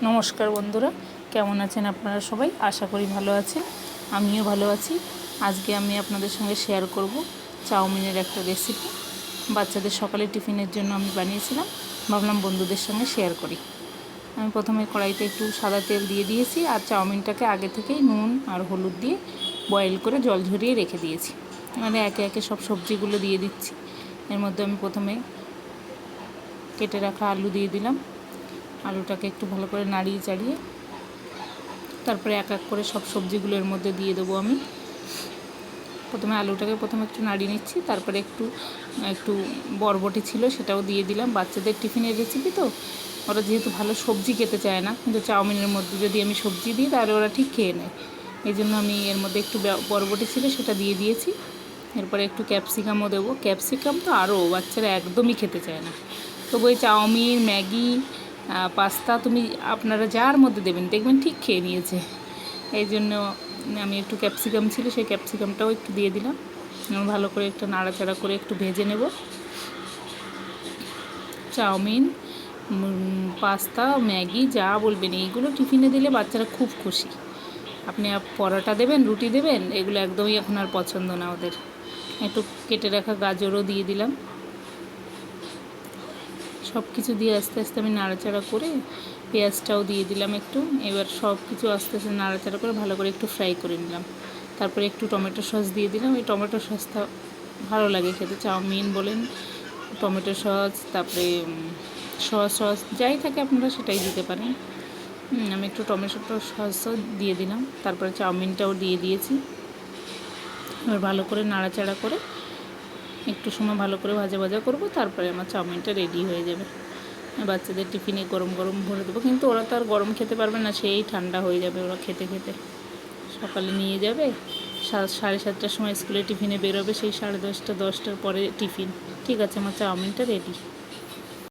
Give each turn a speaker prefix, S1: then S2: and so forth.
S1: নমস্কার বন্ধুরা, কেমন আছেন আপনারা সবাই? আশা করি ভালো আছেন, আমিও ভালো আছি। আজকে আমি আপনাদের সঙ্গে শেয়ার করব চাউমিনের একটা রেসিপি। বাচ্চাদের সকালে টিফিনের জন্য আমি বানিয়েছিলাম, ভাবলাম বন্ধুদের সঙ্গে শেয়ার করি। আমি প্রথমে কড়াইতে একটু সাদা তেল দিয়ে দিয়েছি আর চাউমিনটাকে আগে থেকেই নুন আর হলুদ দিয়ে বয়েল করে জল ঝরিয়ে রেখে দিয়েছি। মানে একে একে সব সবজিগুলো দিয়ে দিচ্ছি। এর মধ্যে আমি প্রথমে কেটে রাখা আলু দিয়ে দিলাম। আলুটাকে একটু ভালো করে নাড়িয়ে চাড়িয়ে তারপরে এক এক করে সব সবজিগুলো এর মধ্যে দিয়ে দেবো আমি। প্রথমে আলুটাকে একটু নাড়িয়ে নিচ্ছি, তারপরে একটু বরবটি ছিল সেটাও দিয়ে দিলাম। বাচ্চাদের টিফিনের রেসিপি তো, ওরা যেহেতু ভালো সবজি খেতে চায় না, কিন্তু চাউমিনের মধ্যে যদি আমি সবজি দিই তাহলে ওরা ঠিক খেয়ে নেয়। এই জন্য আমি এর মধ্যে একটু বরবটি ছিল সেটা দিয়ে দিয়েছি। এরপরে একটু ক্যাপসিকামও দেবো। ক্যাপসিকাম তো আরও বাচ্চারা একদমই খেতে চায় না, তবু ওই চাউমিন, ম্যাগি, পাস্তা তুমি আপনারা যার মধ্যে দেবেন দেখবেন ঠিক খেয়ে নিয়েছে। এই জন্য আমি একটু ক্যাপসিকাম ছিল সেই ক্যাপসিকামটাও একটু দিয়ে দিলাম। ভালো করে একটু নাড়াচাড়া করে একটু ভেজে নেব। চাউমিন, পাস্তা, ম্যাগি যা বলবেন এইগুলো টিফিনে দিলে বাচ্চারা খুব খুশি। আপনি পরোটা দেবেন, রুটি দেবেন, এগুলো একদমই এখন আর পছন্দ না ওদের। একটু কেটে রাখা গাজরও দিয়ে দিলাম। সব কিছু দিয়ে আস্তে আস্তে আমি নাড়াচাড়া করে পেঁয়াজটাও দিয়ে দিলাম একটু। এবার সব কিছু আস্তে আস্তে নাড়াচাড়া করে ভালো করে একটু ফ্রাই করে নিলাম। তারপরে একটু টমেটো সস দিয়ে দিলাম। এই টমেটো সসটা ভালো লাগে খেতে, চাউমিন বলেন, টমেটো সস, তারপরে সস যাই থাকে আপনারা সেটাই দিতে পারেন। আমি একটু টমেটো সসও দিয়ে দিলাম। তারপরে চাউমিনটাও দিয়ে দিয়েছি। এবার ভালো করে নাড়াচাড়া করে একটু সময় ভালো করে ভাজা ভাজা করবো, তারপরে আমার চাউমিনটা রেডি হয়ে যাবে। বাচ্চাদের টিফিনে গরম গরম ভরে দেবো, কিন্তু ওরা তো আর গরম খেতে পারবে না, সেই ঠান্ডা হয়ে যাবে ওরা খেতে খেতে। সকালে নিয়ে যাবে, 7:30টার সময় স্কুলে টিফিনে বেরোবে, সেই 10:30-10টার পরে টিফিন। ঠিক আছে, আমার চাউমিনটা রেডি।